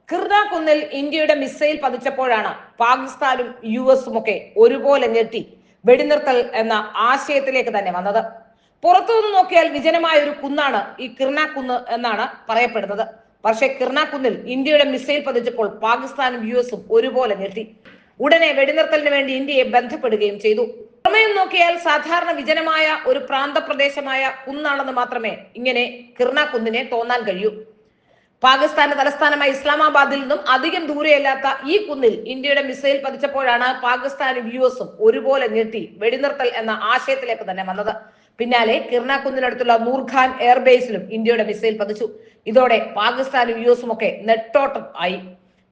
കിർണാകുന്നിൽ ഇന്ത്യയുടെ മിസൈൽ പതിച്ചപ്പോഴാണ് പാകിസ്ഥാനും യുഎസും ഒക്കെ ഒരുപോലെ ഞെട്ടി വെടിനിർത്തൽ എന്ന ആശയത്തിലേക്ക് തന്നെ വന്നത്. പുറത്തുനിന്ന് നോക്കിയാൽ വിജനമായ ഒരു കുന്നാണ് ഈ കിർണാക്കുന്ന് എന്നാണ് പറയപ്പെടുന്നത്. പക്ഷേ കിർണാക്കുന്നിൽ ഇന്ത്യയുടെ മിസൈൽ പതിച്ചപ്പോൾ പാകിസ്ഥാനും യുഎസും ഒരുപോലെ ഞെട്ടി. ഉടനെ വെടിനിർത്തലിന് വേണ്ടി ഇന്ത്യയെ ബന്ധപ്പെടുകയും ചെയ്തു. പുറമേയും നോക്കിയാൽ സാധാരണ വിജനമായ ഒരു പ്രാന്തപ്രദേശമായ കുന്നാണെന്ന് മാത്രമേ ഇങ്ങനെ കിർണാക്കുന്നിനെ തോന്നാൻ കഴിയൂ. പാകിസ്ഥാന്റെ തലസ്ഥാനമായ ഇസ്ലാമാബാദിൽ നിന്നും അധികം ദൂരെയല്ലാത്ത ഈ കുന്നിൽ ഇന്ത്യയുടെ മിസൈൽ പതിച്ചപ്പോഴാണ് പാകിസ്ഥാനും യുഎസും ഒരുപോലെ ഞെട്ടി വെടിനിർത്തൽ എന്ന ആശയത്തിലേക്ക് തന്നെ വന്നത്. പിന്നാലെ കിർണാക്കുന്നിനടുത്തുള്ള നൂർഖാൻ എയർബേസിലും ഇന്ത്യയുടെ മിസൈൽ പതിച്ചു. ഇതോടെ പാകിസ്ഥാനും യുഎസും ഒക്കെ നെട്ടോട്ടം ആയി.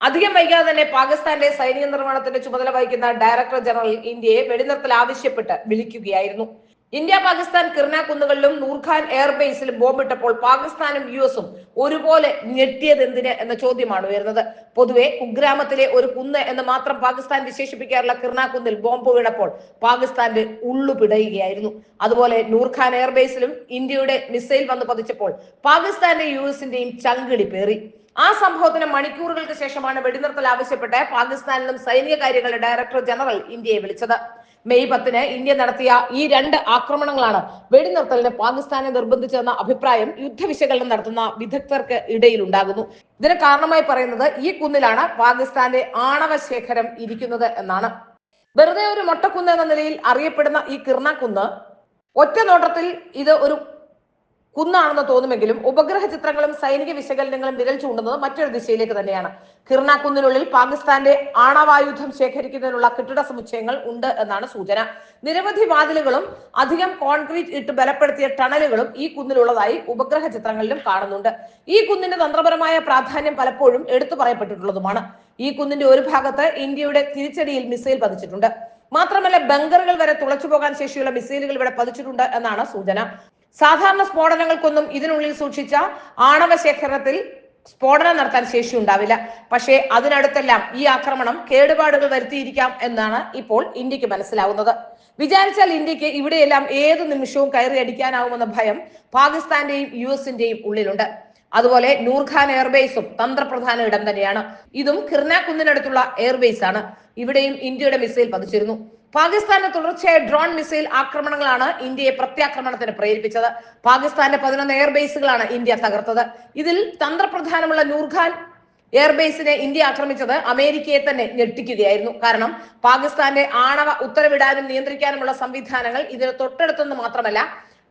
അധികം വൈകാതെ തന്നെ പാകിസ്ഥാന്റെ സൈനിക നിർമ്മാണത്തിന്റെ ചുമതല വഹിക്കുന്ന ഡയറക്ടർ ജനറൽ ഇന്ത്യയെ വെടിനിർത്തൽ ആവശ്യപ്പെട്ട് വിളിക്കുകയായിരുന്നു. ഇന്ത്യ പാകിസ്ഥാൻ കിർണാക്കുന്നുകളിലും നൂർഖാൻ എയർബേസിലും ബോംബിട്ടപ്പോൾ പാകിസ്ഥാനും യുഎസും ഒരുപോലെ ഞെട്ടിയത് എന്തിന് എന്ന ചോദ്യമാണ് ഉയർന്നത്. പൊതുവെ കുഗ്രാമത്തിലെ ഒരു കുന്ന് എന്ന് മാത്രം പാകിസ്ഥാൻ വിശേഷിപ്പിക്കാറുള്ള കിർണാക്കുന്നിൽ ബോംബ് വീണപ്പോൾ പാകിസ്ഥാന്റെ ഉള്ളു പിടയുകയായിരുന്നു. അതുപോലെ നൂർഖാൻ എയർബേസിലും ഇന്ത്യയുടെ മിസൈൽ വന്ന് പതിച്ചപ്പോൾ പാകിസ്ഥാന്റെ യുഎസിന്റെയും ചങ്കിടി പേറി. ആ സംഭവത്തിന് മണിക്കൂറുകൾക്ക് ശേഷമാണ് വെടിനിർത്തൽ ആവശ്യപ്പെട്ട് പാകിസ്ഥാനിലും സൈനിക കാര്യങ്ങളുടെ ഡയറക്ടർ ജനറൽ ഇന്ത്യയെ വിളിച്ചത്. മെയ് 10 ഇന്ത്യ നടത്തിയ ഈ 2 ആക്രമണങ്ങളാണ് വെടിനിർത്തലിന് പാകിസ്ഥാനെ നിർബന്ധിച്ചെന്ന അഭിപ്രായം യുദ്ധവിശകലനം നടത്തുന്ന വിദഗ്ധർക്ക് ഇടയിൽ ഉണ്ടാകുന്നു. ഇതിന് കാരണമായി പറയുന്നത് ഈ കുന്നിലാണ് പാകിസ്ഥാന്റെ ആണവ ശേഖരം ഇരിക്കുന്നത് എന്നാണ്. വെറുതെ ഒരു മൊട്ടക്കുന്ന് എന്ന നിലയിൽ അറിയപ്പെടുന്ന ഈ കിർണാക്കുന്ന് ഒറ്റ നോട്ടത്തിൽ ഇത് ഒരു കുന്നാണെന്ന് തോന്നുമെങ്കിലും ഉപഗ്രഹ ചിത്രങ്ങളും സൈനിക വിശകലനങ്ങളും വിരൽ ചൂണ്ടുന്നത് മറ്റൊരു ദിശയിലേക്ക് തന്നെയാണ്. കിർണാക്കുന്നിനുള്ളിൽ പാകിസ്ഥാന്റെ ആണവായുധം ശേഖരിക്കുന്നതിനുള്ള കെട്ടിട സമുച്ചയങ്ങൾ ഉണ്ട് എന്നാണ് സൂചന. നിരവധി വാതിലുകളും അധികം കോൺക്രീറ്റ് ഇട്ട് ബലപ്പെടുത്തിയ ടണലുകളും ഈ കുന്നിലുള്ളതായി ഉപഗ്രഹ ചിത്രങ്ങളിലും കാണുന്നുണ്ട്. ഈ കുന്നിന്റെ തന്ത്രപരമായ പ്രാധാന്യം പലപ്പോഴും എടുത്തു പറയപ്പെട്ടിട്ടുള്ളതുമാണ്. ഈ കുന്നിന്റെ ഒരു ഭാഗത്ത് ഇന്ത്യയുടെ തിരിച്ചടിയിൽ മിസൈൽ പതിച്ചിട്ടുണ്ട്. മാത്രമല്ല ബങ്കറുകൾ വരെ തുളച്ചു പോകാൻ ശേഷിയുള്ള മിസൈലുകൾ ഇവിടെ പതിച്ചിട്ടുണ്ട് എന്നാണ് സൂചന. സാധാരണ സ്ഫോടനങ്ങൾക്കൊന്നും ഇതിനുള്ളിൽ സൂക്ഷിച്ച ആണവ ശേഖരണത്തിൽ സ്ഫോടനം നടത്താൻ ശേഷി ഉണ്ടാവില്ല. പക്ഷേ അതിനടുത്തെല്ലാം ഈ ആക്രമണം കേടുപാടുകൾ വരുത്തിയിരിക്കാം എന്നാണ് ഇപ്പോൾ ഇന്ത്യക്ക് മനസ്സിലാവുന്നത്. വിചാരിച്ചാൽ ഇന്ത്യക്ക് ഇവിടെയെല്ലാം ഏതു നിമിഷവും കയറി അടിക്കാനാവുമെന്ന ഭയം പാകിസ്ഥാന്റെയും യുഎസിന്റെയും ഉള്ളിലുണ്ട്. അതുപോലെ നൂർഖാൻ എയർബേസും തന്ത്രപ്രധാന ഇടം തന്നെയാണ്. ഇതും കിർണാക്കുന്നിനടുത്തുള്ള എയർബേസ് ആണ്. ഇവിടെയും ഇന്ത്യയുടെ മിസൈൽ പതിച്ചിരുന്നു. പാകിസ്ഥാന്റെ തുടർച്ചയായ ഡ്രോൺ മിസൈൽ ആക്രമണങ്ങളാണ് ഇന്ത്യയെ പ്രത്യാക്രമണത്തിന് പ്രേരിപ്പിച്ചത്. പാകിസ്ഥാന്റെ 11 എയർബേസുകളാണ് ഇന്ത്യ തകർത്തത്. ഇതിൽ തന്ത്രപ്രധാനമുള്ള നൂർഖാൻ എയർബേസിനെ ഇന്ത്യ ആക്രമിച്ചത് അമേരിക്കയെ തന്നെ ഞെട്ടിക്കുകയായിരുന്നു. കാരണം പാകിസ്ഥാന്റെ ആണവ ഉത്തരവിടാനും നിയന്ത്രിക്കാനുമുള്ള സംവിധാനങ്ങൾ ഇതിന് തൊട്ടടുത്തെന്ന് മാത്രമല്ല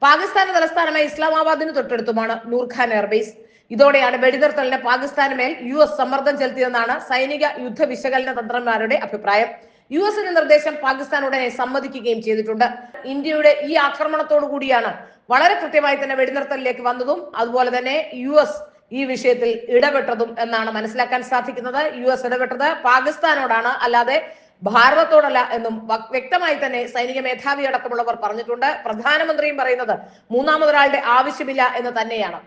പാകിസ്ഥാന്റെ തലസ്ഥാനമായ ഇസ്ലാമാബാദിന് തൊട്ടടുത്തുമാണ് നൂർഖാൻ എയർബേസ്. ഇതോടെയാണ് വെടിനിർത്തലിന് പാകിസ്ഥാന് മേൽ യുഎസ് സമ്മർദ്ദം ചെലുത്തിയതെന്നാണ് സൈനിക യുദ്ധ വിശകലന തന്ത്രജ്ഞന്മാരുടെ അഭിപ്രായം. യുഎസിന്റെ നിർദ്ദേശം പാകിസ്ഥാൻ ഉടനെ സമ്മതിക്കുകയും ചെയ്തിട്ടുണ്ട്. ഇന്ത്യയുടെ ഈ ആക്രമണത്തോടു കൂടിയാണ് വളരെ കൃത്യമായി തന്നെ വെടിനിർത്തലിലേക്ക് വന്നതും അതുപോലെ തന്നെ യുഎസ് ഈ വിഷയത്തിൽ ഇടപെട്ടതും എന്നാണ് മനസ്സിലാക്കാൻ സാധിക്കുന്നത്. യുഎസ് ഇടപെട്ടത് പാകിസ്ഥാനോടാണ്, അല്ലാതെ ഭാരതത്തോടല്ല എന്നും വ്യക്തമായി തന്നെ സൈനിക മേധാവി അടക്കമുള്ളവർ പറഞ്ഞിട്ടുണ്ട്. പ്രധാനമന്ത്രിയും പറയുന്നത് മൂന്നാമതൊരാളുടെ ആവശ്യമില്ല എന്ന് തന്നെയാണ്.